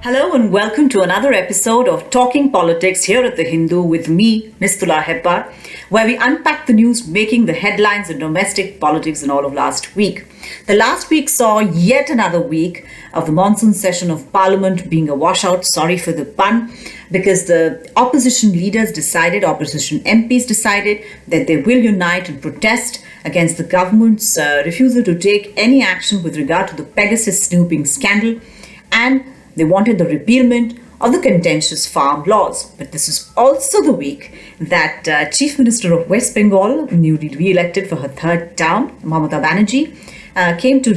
Hello and welcome to another episode of Talking Politics here at The Hindu with me, Nistula Hebbar, where we unpack the news making the headlines in domestic politics in all of last week. The last week saw yet another week of the monsoon session of Parliament being a washout, sorry for the pun, because the opposition leaders decided, opposition MPs decided that they will unite and protest against the government's refusal to take any action with regard to the Pegasus snooping scandal, and they wanted the repealment of the contentious farm laws. But this is also the week that Chief Minister of West Bengal, newly re-elected for her third term, Mamata Banerjee, came to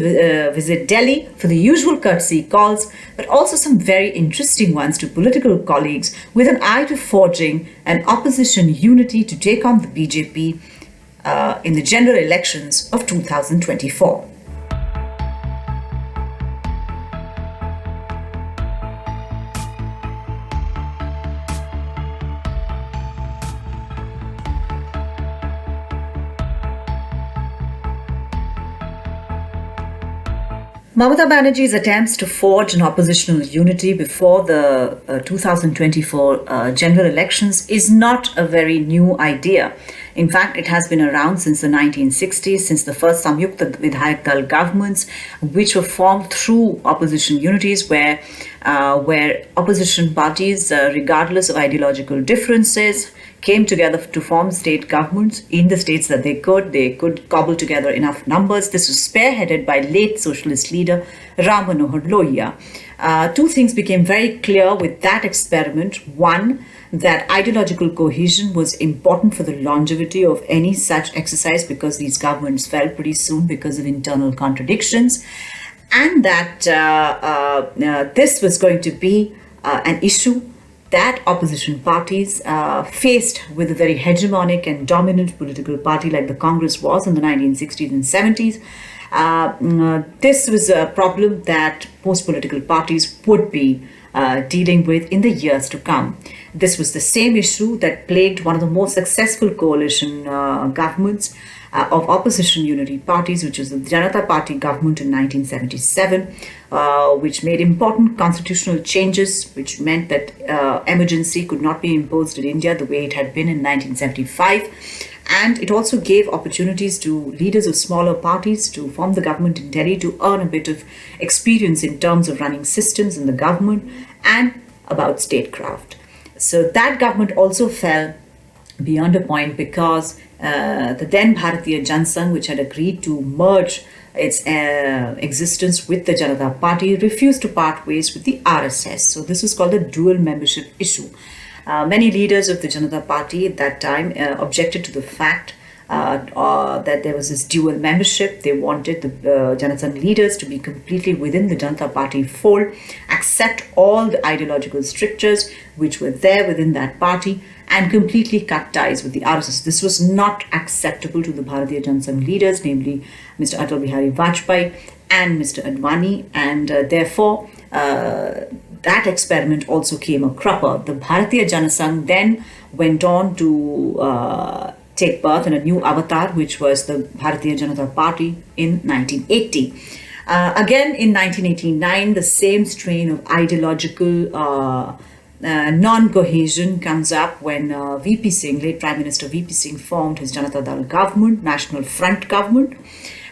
visit Delhi for the usual courtesy calls, but also some very interesting ones to political colleagues with an eye to forging an opposition unity to take on the BJP in the general elections of 2024. Mamata Banerjee's attempts to forge an oppositional unity before the 2024 general elections is not a very new idea. In fact, it has been around since the 1960s, since the first Samyukta Vidhayak Dal governments, which were formed through opposition unities where opposition parties, regardless of ideological differences, came together to form state governments in the states that they could cobble together enough numbers. This was spearheaded by late socialist leader Ram Manohar Lohia. Two things became very clear with that experiment. One, that ideological cohesion was important for the longevity of any such exercise because these governments fell pretty soon because of internal contradictions, and that this was going to be an issue that opposition parties faced with a very hegemonic and dominant political party like the Congress was in the 1960s and 70s. This was a problem that most political parties would be dealing with in the years to come. This was the same issue that plagued one of the most successful coalition governments of opposition unity parties, which was the Janata Party government in 1977, which made important constitutional changes, which meant that emergency could not be imposed in India the way it had been in 1975. And it also gave opportunities to leaders of smaller parties to form the government in Delhi to earn a bit of experience in terms of running systems in the government and about statecraft. So that government also fell beyond a point because the then Bharatiya Jansangh, which had agreed to merge its existence with the Janata Party, refused to part ways with the RSS. So this was called the dual membership issue. Many leaders of the Janata Party at that time objected to the fact that there was this dual membership. They wanted the Janasangh leaders to be completely within the Janata Party fold, accept all the ideological strictures which were there within that party, and completely cut ties with the RSS. This was not acceptable to the Bharatiya Jansangh leaders, namely Mr. Atal Bihari Vajpayee and Mr. Advani, and therefore that experiment also came a cropper. The Bharatiya Janasangh then went on to take birth in a new avatar, which was the Bharatiya Janata Party in 1980. Again, in 1989, the same strain of ideological non-cohesion comes up when VP Singh, late Prime Minister VP Singh, formed his Janata Dal government, National Front government,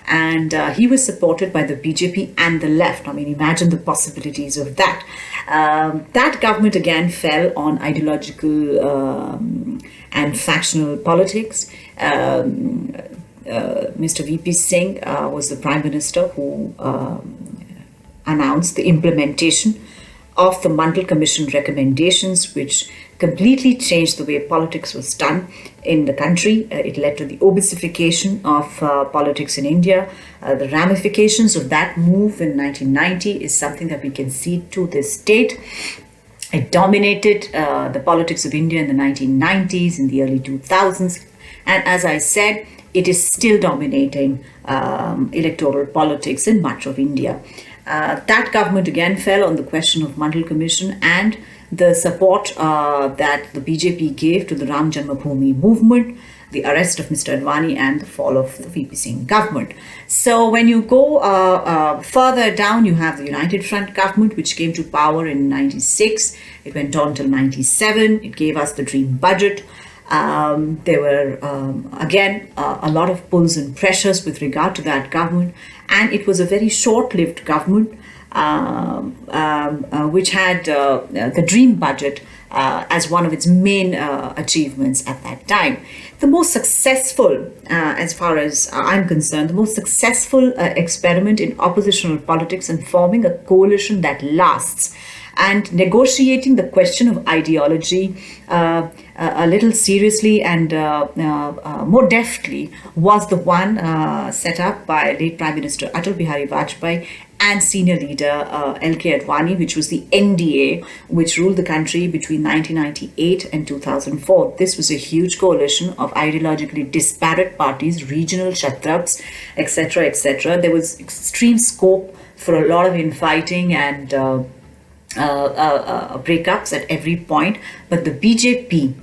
and he was supported by the BJP and the left. I mean, imagine the possibilities of that. That government again fell on ideological and factional politics. Mr. VP Singh was the Prime Minister who announced the implementation of the Mandal Commission recommendations, which completely changed the way politics was done in the country. It led to the obesification of politics in India. The ramifications of that move in 1990 is something that we can see to this date. It dominated the politics of India in the 1990s, in the early 2000s, and as I said, it is still dominating electoral politics in much of India. That government again fell on the question of Mandal Commission and the support that the BJP gave to the Ram Janmabhoomi movement. the arrest of Mr. Advani and the fall of the VP Singh government. So when you go further down, you have the United Front government, which came to power in 96. It went on till 97. It gave us the dream budget. There were, again, a lot of pulls and pressures with regard to that government. And it was a very short-lived government, which had the dream budget as one of its main achievements at that time. The most successful, as far as I'm concerned, the most successful experiment in oppositional politics and forming a coalition that lasts and negotiating the question of ideology a little seriously and more deftly was the one set up by late Prime Minister Atal Bihari Vajpayee and senior leader L.K. Advani, which was the NDA, which ruled the country between 1998 and 2004. This was a huge coalition of ideologically disparate parties, regional kshatrabs, etc., etc. There was extreme scope for a lot of infighting and breakups at every point, but the BJP,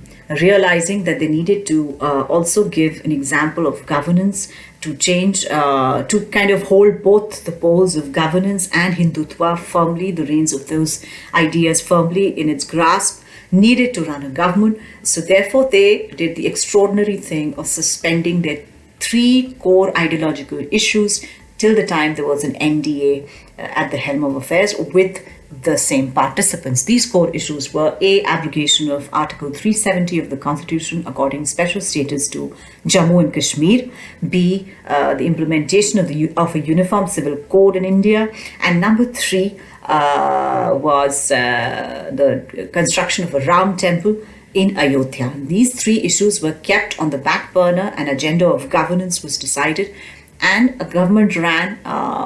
realizing that they needed to also give an example of governance, to change, to kind of hold both the poles of governance and Hindutva firmly, the reins of those ideas firmly in its grasp, needed to run a government. So therefore they did the extraordinary thing of suspending their three core ideological issues till the time there was an NDA at the helm of affairs with the same participants. These core issues were A, abrogation of Article 370 of the Constitution according special status to Jammu and Kashmir, B, the implementation of a uniform civil code in India, and number 3 was the construction of a Ram temple in Ayodhya. These three issues were kept on the back burner. An agenda of governance was decided, and a government ran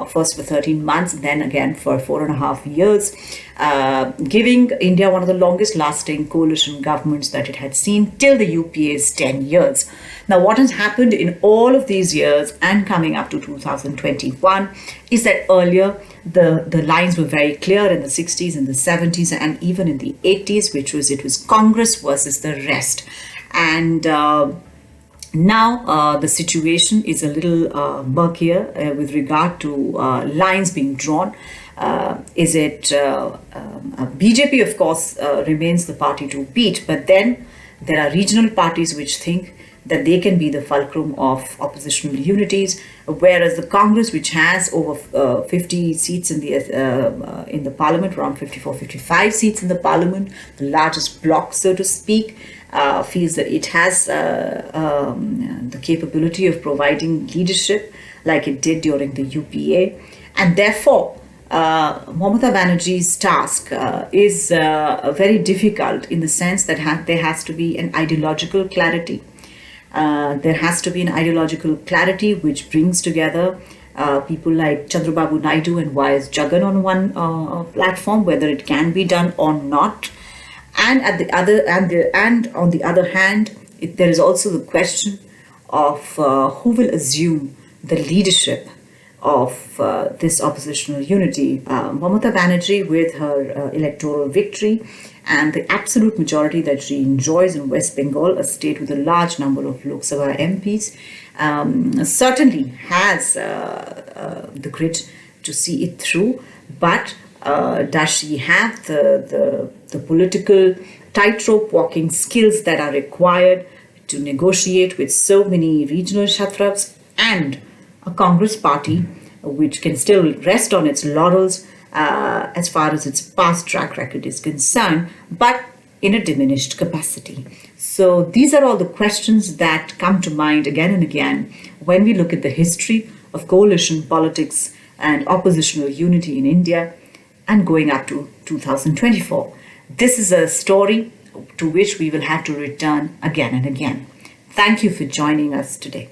first for 13 months, then again for 4.5 years, giving India one of the longest lasting coalition governments that it had seen till the UPA's 10 years. Now, what has happened in all of these years and coming up to 2021 is that earlier the lines were very clear in the 60s, in the 70s, and even in the 80s, it was Congress versus the rest. And now the situation is a little murkier with regard to lines being drawn. Is it BJP, of course, remains the party to beat, but then there are regional parties which think that they can be the fulcrum of oppositional unities, whereas the Congress, which has over 50 seats in the parliament, around 54, 55 seats in the parliament, the largest bloc, so to speak, feels that it has the capability of providing leadership like it did during the UPA. And therefore, Mamata Banerjee's task is very difficult in the sense that there has to be an ideological clarity. There has to be an ideological clarity which brings together people like Chandrababu Naidu and Y.S. Jagan on one platform, whether it can be done or not. And on the other hand, there is also the question of who will assume the leadership of this oppositional unity. Mamata Banerjee, with her electoral victory and the absolute majority that she enjoys in West Bengal, a state with a large number of Lok Sabha MPs, certainly has the grit to see it through. But does she have the political tightrope walking skills that are required to negotiate with so many regional kshatrabs and a Congress party which can still rest on its laurels as far as its past track record is concerned, but in a diminished capacity? So these are all the questions that come to mind again and again when we look at the history of coalition politics and oppositional unity in India and going up to 2024. This is a story to which we will have to return again and again. Thank you for joining us today.